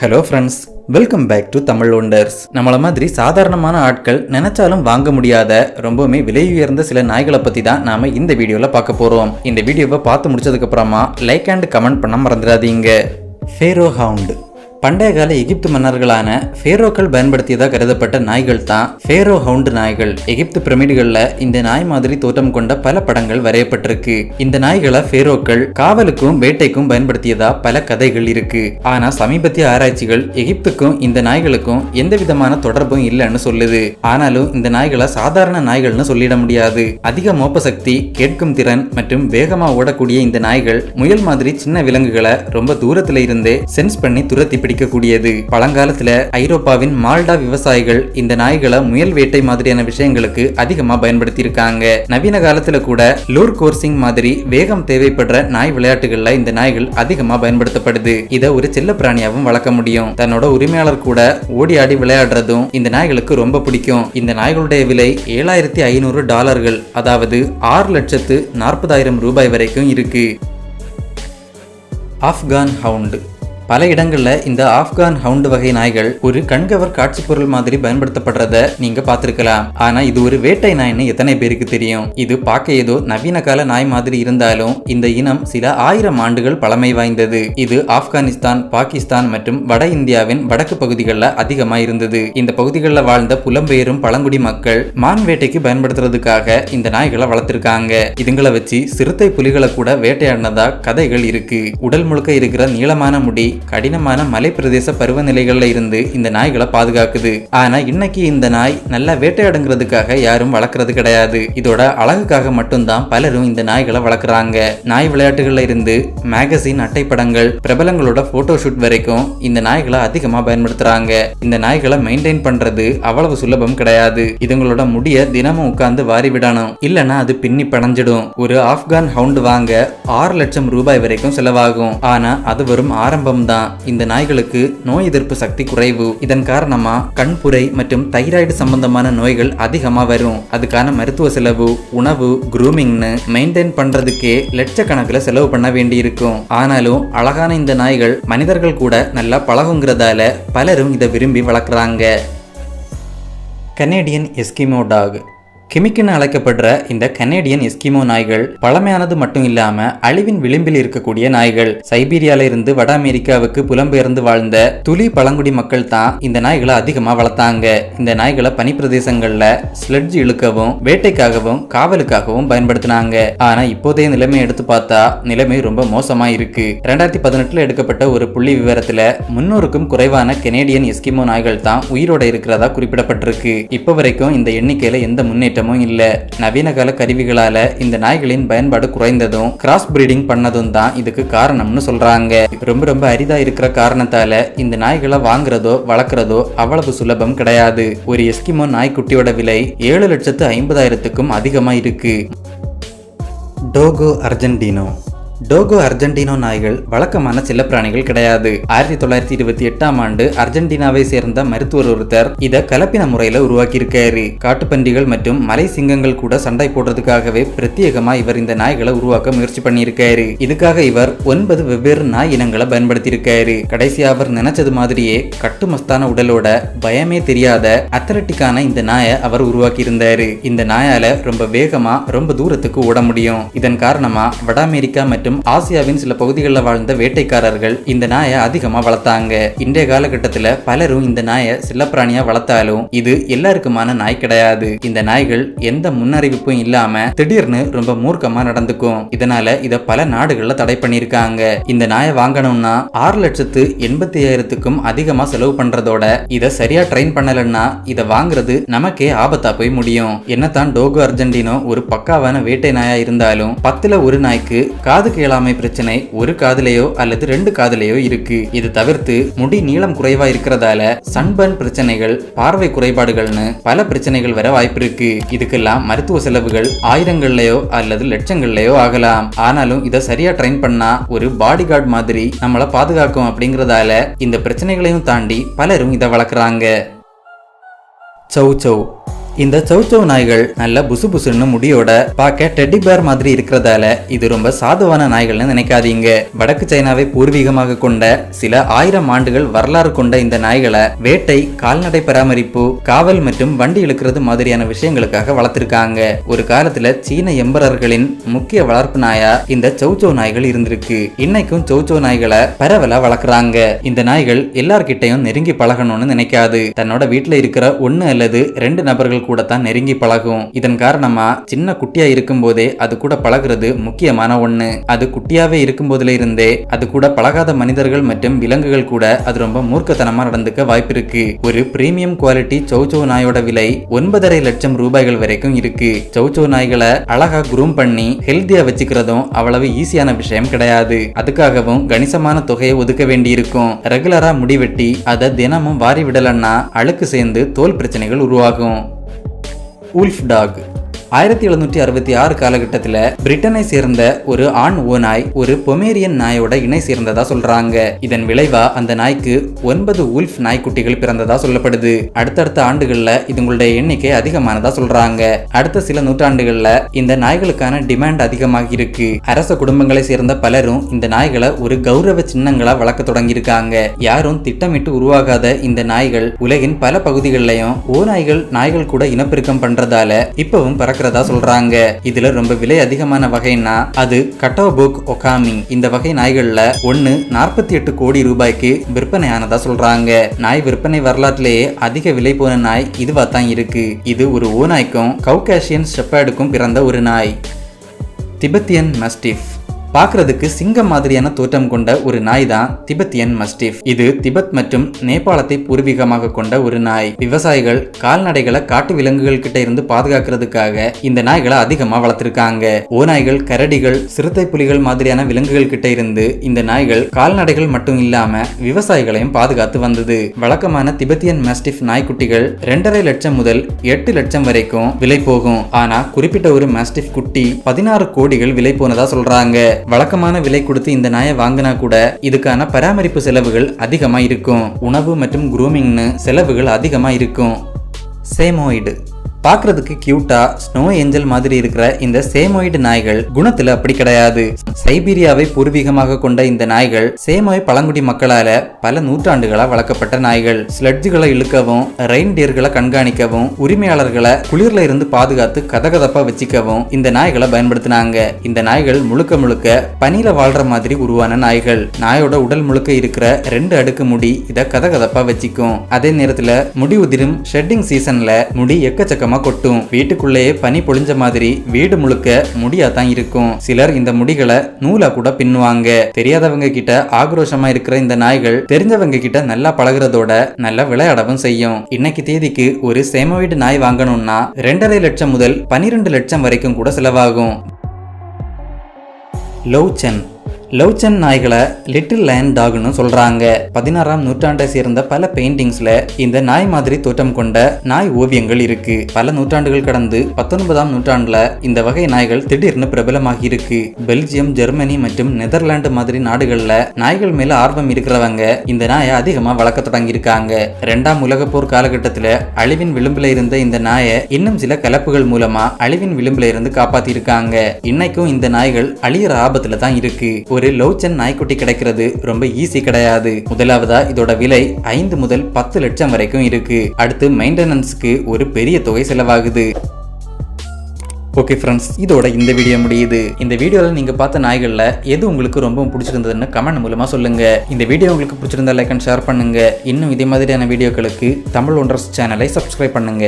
Hello friends, welcome back to Tamil wonders. நம்மள மாதிரி சாதாரணமான ஆட்கள் நினைச்சாலும் வாங்க முடியாத ரொம்பவுமே விலை உயர்ந்த சில நாய்களை பத்தி தான் நாம இந்த வீடியோல பார்க்க போறோம். இந்த வீடியோவை பார்த்து முடிச்சதுக்கு அப்புறமா லைக் அண்ட் கமெண்ட் பண்ண மறந்துடாதீங்க. ஃபேரோ ஹவுண்ட் பண்டைய கால எகிப்து மன்னர்களான ஃபேரோக்கள் பயன்படுத்தியதாக கருதப்பட்ட நாய்கள் தான் ஃபேரோ ஹவுண்ட் நாய்கள். எகிப்து பிரமிடுகள்ல இந்த நாய் மாதிரி தோற்றம் கொண்ட பல படங்கள் வரையப்பட்டிருக்கு. இந்த நாய்களை ஃபேரோக்கள் காவலுக்கும் வேட்டைக்கும் பயன்படுத்தியதா பல கதைகள் இருக்கு. ஆனா சமீபத்திய ஆராய்ச்சிகள் எகிப்துக்கும் இந்த நாய்களுக்கும் எந்த விதமான தொடர்பும் இல்லைன்னு சொல்லுது. ஆனாலும் இந்த நாய்களை சாதாரண நாய்கள்னு சொல்லிட முடியாது. அதிக மோப்ப சக்தி, கேட்கும் திறன் மற்றும் வேகமா ஓடக்கூடிய இந்த நாய்கள் முயல் மாதிரி சின்ன விலங்குகளை ரொம்ப தூரத்துல இருந்தே சென்ஸ் பண்ணி துரத்தி பிடிக்கக்கூடியது. பழங்காலத்துல ஐரோப்பாவின் மால்டா விவசாயிகள் இந்த நாய்களை முயல் வேட்டை மாதிரியான விஷயங்களுக்கு அதிகமா பயன்படுத்தி இருக்காங்க. நவீன காலத்துல கூட லூர் கோர்சிங் மாதிரி வேகம் தேவைப்படுற நாய் விளையாட்டுகள்ல இந்த நாய்கள் அதிகமா பயன்படுத்தப்படுது. இத ஒரு செல்ல பிராணியாவும் வளர்க்க முடியும். தன்னோட உரிமையாளர் கூட ஓடி ஆடி விளையாடுறதும் இந்த நாய்களுக்கு ரொம்ப பிடிக்கும். இந்த நாய்களுடைய விலை $7,500, அதாவது $6,40,000 வரைக்கும் இருக்கு. ஆப்கான் ஹவுண்ட் பல இடங்கள்ல இந்த ஆப்கான் ஹவுண்ட் வகை நாய்கள் ஒரு கண்கவர் காட்சி பொருள் மாதிரி பயன்படுத்தப்படுறத நீங்க பார்த்திருக்கலாம். ஆனா இது ஒரு வேட்டை நாய்னு எத்தனை பேருக்கு தெரியும்? இது பார்க்க ஏதோ நவீன கால நாய் மாதிரி இருந்தாலும் இந்த இனம் சில 1000 ஆண்டுகள் பழமை வாய்ந்தது. இது ஆப்கானிஸ்தான், பாகிஸ்தான் மற்றும் வட இந்தியாவின் வடக்கு பகுதிகளில் அதிகமா இருந்தது. இந்த பகுதிகளில் வாழ்ந்த புலம்பெயரும் பழங்குடி மக்கள் மான் வேட்டைக்கு பயன்படுத்துறதுக்காக இந்த நாய்களை வளர்த்திருக்காங்க. இதுங்களை வச்சு சிறுத்தை புலிகளை கூட வேட்டையாடினதா கதைகள் இருக்கு. உடல் முழுக்க இருக்கிற நீளமான முடி கடினமான மலை பிரதேச பருவநிலைகள்ல இருந்து இந்த நாய்களை பாதுகாக்குது. ஆனா இன்னைக்கு இந்த நாய் நல்லா வேட்டையாடுங்கிறதுக்காக யாரும் வளர்க்கறது கிடையாது. இதோட அழகுக்காக மட்டும்தான் பலரும் இந்த நாய்களை வளர்க்குறாங்க. நாய் விளையாட்டுகள்ல இருந்து மேகசின், அட்டைப்படங்கள், பிரபலங்களோட போட்டோ ஷூட் வரைக்கும் இந்த நாய்களை அதிகமா பயன்படுத்துறாங்க. இந்த நாய்களை மெயின்டைன் பண்றது அவ்வளவு சுலபம் கிடையாது. இதுங்களோட முடிய தினமும் உட்கார்ந்து வாரி விடணும், இல்லைன்னா அது பின்னி பணஞ்சிடும். ஒரு ஆப்கான் ஹவுண்ட் வாங்க $6,00,000 வரைக்கும் செலவாகும். ஆனா அது வரும் ஆரம்பம் தான். இந்த நாய்களுக்கு நோய் எதிர்ப்பு சக்தி குறைவு. இதன் காரணமா கண்புரை மற்றும் தைராய்டு சம்பந்தமான நோய்கள் அதிகமா வரும். அதுக்கான மருத்துவ செலவு, உணவு, குரூமிங்னு மெயின்டைன் பண்றதுக்கே லட்சக்கணக்கில் செலவு பண்ண வேண்டி இருக்கும். ஆனாலும் அழகான இந்த நாய்கள் மனிதர்கள் கூட நல்லா பழகுங்கிறதால பலரும் இதை விரும்பி வளர்க்குறாங்க. கனேடியன் எஸ்கிமோ டாக் கிமிக்குன்னு அழைக்கப்படுற இந்த கனேடியன் எஸ்கிமோ நாய்கள் பழமையானது மட்டும் இல்லாம அழிவின் விளிம்பில் இருக்கக்கூடிய நாய்கள். சைபீரியால இருந்து வட அமெரிக்காவுக்கு புலம்பெயர்ந்து வாழ்ந்த துளி பழங்குடி மக்கள் தான் இந்த நாய்களை அதிகமா வளர்த்தாங்க. இந்த நாய்களை பனிப்பிரதேசங்கள்ல ஸ்லெட்ஜ் இழுக்கவும், வேட்டைக்காகவும், காவலுக்காகவும் பயன்படுத்தினாங்க. ஆனா இப்போதைய நிலைமை எடுத்து பார்த்தா நிலைமை ரொம்ப மோசமா இருக்கு. 2018 எடுக்கப்பட்ட ஒரு புள்ளி விவரத்துல 300க்கும் குறைவான கனேடியன் எஸ்கிமோ நாய்கள் தான் உயிரோட இருக்கிறதா குறிப்பிடப்பட்டிருக்கு. இப்ப வரைக்கும் இந்த எண்ணிக்கையில எந்த முன்னேற்ற இல்ல. நவீன கால கருவிகளால இந்த நாய்களின் பயன்பாடு குறைந்ததும் கிராஸ் பிரீடிங் பண்ணதும் தான் இதுக்கு காரணம்னு சொல்றாங்க. ரொம்ப அரிதா இருக்கிற காரணத்தால இந்த நாய்களை வாங்குறதோ வளர்க்கறதோ அவ்வளவு சுலபம் கிடையாது. ஒரு எஸ்கிமோ நாய்க்குட்டியோட விலை $7,50,000க்கும் அதிகமா இருக்கு. டோகோ அர்ஜென்டினோ டோகோ அர்ஜென்டினோ நாய்கள் வழக்கமான செல்லப்பிராணிகள் கிடையாது. 1928ஆம் ஆண்டு அர்ஜென்டினாவை சேர்ந்த மருத்துவர் ஒருத்தர் இதை கலப்பின முறையில உருவாக்கி இருக்காரு. காட்டுப்பன்றிகள் மற்றும் மலை சிங்கங்கள் கூட சண்டை போடுறதுக்காகவே பிரத்யேகமா இவர் இந்த நாய்களை உருவாக்க முயற்சி பண்ணியிருக்காரு. இதுக்காக இவர் 9 வெவ்வேறு நாய் இனங்களை பயன்படுத்தி இருக்காரு. கடைசியா அவர் நினைச்சது மாதிரியே கட்டுமஸ்தான உடலோட பயமே தெரியாத அத்லட்டிக்கான இந்த நாயை அவர் உருவாக்கி இருந்தாரு. இந்த நாயால ரொம்ப வேகமா ரொம்ப தூரத்துக்கு ஓட முடியும். இதன் காரணமா வட அமெரிக்கா மற்றும் ஆசியாவின் சில பகுதிகளில் வாழ்ந்த வேட்டைக்காரர்கள் இந்த நாயை அதிகமா வளர்த்தாங்க. இன்றைய காலகட்டத்தில் பலரும் இந்த நாயை செல்லப்பிராணியா வளர்த்தாலும் இது எல்லாருக்குமான நாய் கிடையாது. இந்த நாய்கள் எந்த முன்னறிவிப்பும் இல்லாம திடீர்னு ரொம்ப மூர்க்கமா நடந்துக்கும். இதனால இத பல நாடுகள்ல தடை பண்ணிருக்காங்க. இந்த நாயை வாங்கணும்னா $6,85,000க்கும் அதிகமா செலவு பண்றதோட இத சரியா ட்ரெயின் பண்ணலன்னா இத வாங்குறது நமக்கே ஆபத்தா போய் முடியும். என்னதான் டோகோ அர்ஜென்டினோ ஒரு பக்காவான வேட்டை நாயா இருந்தாலும் 10ல் 1 நாய்க்கு காது கேளாமை பிரச்சனை ஒரு காதுலையோ அல்லது 2 காதுலையோ இருக்கு. இது தவிர்த்து முடி நீளம் குறைவா இருக்கிறதால சன்பர்ன் பிரச்சனைகள், பார்வை குறைபாடுகள்னு பல பிரச்சனைகள் வர வாய்ப்பு இருக்கு. இதுக்கெல்லாம் மருத்துவ செலவுகள் ஆயிரங்கள்லயோ அல்லது லட்சங்கள்லயோ ஆகலாம். ஆனாலும் இதை சரியா ட்ரெயின் பண்ணா ஒரு பாடி கார்டு மாதிரி நம்மளை பாதுகாக்கும். அப்படிங்கறதால இந்த பிரச்சனைகளையும் தாண்டி பலரும் இதை வளர்க்குறாங்க. சௌ சௌ இந்த சௌச்சௌ நாய்கள் நல்ல புசு புசுன்னு முடியோட பார்க்க டெட்டி பேர் மாதிரி இருக்கிறதால இது ரொம்ப சாதுவான நாய்கள்னு நினைக்காதீங்க. வடக்கு சைனாவை பூர்வீகமாக கொண்ட சில 1000 ஆண்டுகள் வரலாறு கொண்ட இந்த நாய்களை வேட்டை, கால்நடை பராமரிப்பு, காவல் மற்றும் வண்டி இழுக்கிறது மாதிரியான விஷயங்களுக்காக வளர்த்திருக்காங்க. ஒரு காலத்துல சீன எம்பரர்களின் முக்கிய வளர்ப்பு நாயா இந்த சௌச்சௌ நாய்கள் இருந்திருக்கு. இன்னைக்கும் சௌச்சௌ நாய்களை பரவலா வளர்க்குறாங்க. இந்த நாய்கள் எல்லார்கிட்டையும் நெருங்கி பழகணும்னு நினைக்காது. தன்னோட வீட்டுல இருக்கிற 1 அல்லது 2 நபர்கள் கூட தான் நெருங்கி பழகும். இதன் காரணமா சின்ன குட்டியா இருக்கும் போதே அது கூட பழகுறது முக்கியமான ஒண்ணு. அது குட்டியாவே இருக்கும் போதுல இருந்தே அது கூட பழகாத மனிதர்கள் மற்றும் விலங்குகள் கூட அது ரொம்ப மூர்க்கத்தனமா நடந்துக்க வாய்ப்பு இருக்கு. ஒரு பிரீமியம் குவாலிட்டி சௌச்சௌ நாயோட விலை 9.5 லட்சம் ரூபாய்கள் வரைக்கும் இருக்கு. சௌச்சௌ நாய்களை அழகா குரூம் பண்ணி ஹெல்த்தியா வச்சுக்கிறதும் அவ்வளவு ஈஸியான விஷயம் கிடையாது. அதுக்காகவும் கணிசமான தொகையை ஒதுக்க வேண்டி இருக்கும். ரெகுலரா முடிவெட்டி அதை தினமும் வாரி விடலன்னா அழுக்கு சேர்ந்து தோல் பிரச்சனைகள் உருவாகும். உல்ஃப் டாக் 1766 காலகட்டத்தில் பிரிட்டனை சேர்ந்த ஒரு ஆண் ஓநாய் ஒரு பொமேரியன் நாயோட இணை சேர்ந்ததா சொல்றாங்க. இதன் விளைவா அந்த நாய்க்கு 9 உல்ஃப் நாய்க்குட்டிகள் பிறந்ததா சொல்லப்படுது. அடுத்தடுத்த ஆண்டுகள்ல இதுங்களுடைய எண்ணிக்கை அதிகமானதா சொல்றாங்க. அடுத்த சில நூற்றாண்டுகள்ல இந்த நாய்களுக்கான டிமாண்ட் அதிகமாக இருக்கு. அரச குடும்பங்களை சேர்ந்த பலரும் இந்த நாய்களை ஒரு கௌரவ சின்னங்களா வளர்க்க தொடங்கியிருக்காங்க. யாரும் திட்டமிட்டு உருவாகாத இந்த நாய்கள் உலகின் பல பகுதிகளிலையும் ஓநாய்கள் நாய்கள் கூட இனப்பெருக்கம் பண்றதால இப்பவும் சொல்றாங்க. இதுல ரொம்ப விலை அதிகமான வகைன்னா அது கட்டோபுக் ஒகாமி. இந்த வகை நாய்கள்ல 48 கோடி ரூபாய்க்கு விற்பனையானதா சொல்றாங்க. நாய் விற்பனை வரலாற்றிலேயே அதிக விலை போன நாய் இதுவா தான் இருக்கு. இது ஒரு ஓநாய்க்கும் கவுகாசியன் ஷெப்பர்டுக்கும் பிறந்த ஒரு நாய். திபெத்தியன் மஸ்டிஃப் பார்க்கறதுக்கு சிங்கம் மாதிரியான தோற்றம் கொண்ட ஒரு நாய் தான் திபெத்தியன் மஸ்டிஃப். இது திபெத் மற்றும் நேபாளத்தை பூர்வீகமாக கொண்ட ஒரு நாய். விவசாயிகள் கால்நடைகளை காட்டு விலங்குகள் கிட்ட இருந்து பாதுகாக்கிறதுக்காக இந்த நாய்களை அதிகமா வளர்த்திருக்காங்க. ஓநாய்கள், கரடிகள், சிறுத்தை புலிகள் மாதிரியான விலங்குகள் கிட்ட இருந்து இந்த நாய்கள் கால்நடைகள் மட்டும் இல்லாம விவசாயிகளையும் பாதுகாத்து வந்தது. வழக்கமான திபெத்தியன் மஸ்டிஃப் நாய்க்குட்டிகள் 2.5 லட்சம் முதல் 8 லட்சம் வரைக்கும் விலை போகும். ஆனா குறிப்பிட்ட ஒரு மஸ்டிஃப் குட்டி 16 கோடிகள் விலை போனதா சொல்றாங்க. வழக்கமான விலை கொடுத்து இந்த நாயை வாங்கினா கூட இதுக்கான பராமரிப்பு செலவுகள் அதிகமா இருக்கும். உணவு மற்றும் குரூமிங்னு செலவுகள் அதிகமா இருக்கும். சேமோயிடு பார்க்கறதுக்கு கியூட்டா ஸ்னோ ஏஞ்சல் மாதிரி இருக்கிற இந்த சேமோயிடு நாய்கள் குணத்துல அப்படி கிடையாது. சைபீரியாவை பூர்வீகமாக கொண்ட இந்த நாய்கள் சேமோய் பழங்குடி மக்களால பல நூற்றாண்டுகளா வளர்க்கப்பட்ட நாய்கள். ஸ்லெட்ஜுகளை இழுக்கவும், ரெயின்டியர்களை கண்காணிக்கவும், உரிமையாளர்களை குளிர்ல இருந்து பாதுகாத்து கதகதப்பா வச்சுக்கவும் இந்த நாய்களை பயன்படுத்தினாங்க. இந்த நாய்கள் முழுக்க முழுக்க பனியில வாழ்ற மாதிரி உருவான நாய்கள். நாயோட உடல் முழுக்க இருக்கிற 2 அடுக்கு முடி இத கதகதப்பா வச்சுக்கும். அதே நேரத்துல முடி உதிரும் ஷெட்டிங் சீசன்ல முடி எக்கச்சக்கமா கொட்டும். வீட்டுக்குள்ளேயே பனி பொழிஞ்ச மாதிரி வீடு முழுக்க முடியா தான் இருக்கும். சிலர் இந்த முடிகளை நூலா கூட பின்னுவாங்க. தெரியாதவங்க கிட்ட ஆக்ரோஷமா இருக்கிற இந்த நாய்கள் தெரிஞ்சவங்க கிட்ட நல்லா பழகுறதோட நல்லா விளையாடவும் செய்யும். இன்னைக்கு தேதிக்கு ஒரு சேமோயிடு நாய் வாங்கணும்னா 2.5 லட்சம் முதல் 12 லட்சம் வரைக்கும் கூட செலவாகும். லவ்சன் லவ்சன் நாய்களை லிட்டில் லயன் டாக்னு சொல்றாங்க. 16ஆம் நூற்றாண்டை சேர்ந்த பல பெயிண்டிங்ஸ்ல இந்த நாய் மாதிரி தோற்றம் கொண்ட நாய் ஓவியங்கள் இருக்கு. பல நூற்றாண்டுகள் கடந்து 19ஆம் நூற்றாண்டுல இந்த வகை நாய்கள் திடீர்னு பிரபலமாகி இருக்கு. பெல்ஜியம், ஜெர்மனி மற்றும் நெதர்லாந்து மாதிரி நாடுகள்ல நாய்கள் மேல ஆர்வம் இருக்கிறவங்க இந்த நாயை அதிகமா வளர்க்க தொடங்கியிருக்காங்க. 2ஆம் உலக போர் காலகட்டத்துல அழிவின் விளிம்புல இருந்த இந்த நாயை இன்னும் சில கலப்புகள் மூலமா அழிவின் விளிம்புல இருந்து காப்பாத்தி இருக்காங்க. இன்னைக்கும் இந்த நாய்கள் அழியிற ஆபத்துல தான் இருக்கு. ஒரு லவ்சன் நாய்க்குட்டி கிடைக்கிறது ரொம்ப ஈஸி கிடையாது. முதலாவதா இதோட விலை 5 முதல் 10 லட்சம் வரைக்கும் இருக்கு. அடுத்து மெயின்டெனன்ஸ்க்கு ஒரு பெரிய தொகை செலவாகுது. ஓகே ஃப்ரெண்ட்ஸ், இதோட இந்த வீடியோ முடியுது. இந்த வீடியோவில் நீங்க பார்த்த நாய்கள்ல எது உங்களுக்கு ரொம்ப பிடிச்சிருந்ததுன்னு கமெண்ட் மூலமா சொல்லுங்க. இந்த வீடியோ உங்களுக்கு பிடிச்சிருந்தா லைக் அண்ட் ஷேர் பண்ணுங்க. இன்னும் இதே மாதிரியான வீடியோக்களுக்கு தமிழ் ஒண்டர்ஸ் சேனலை சப்ஸ்கிரைப் பண்ணுங்க.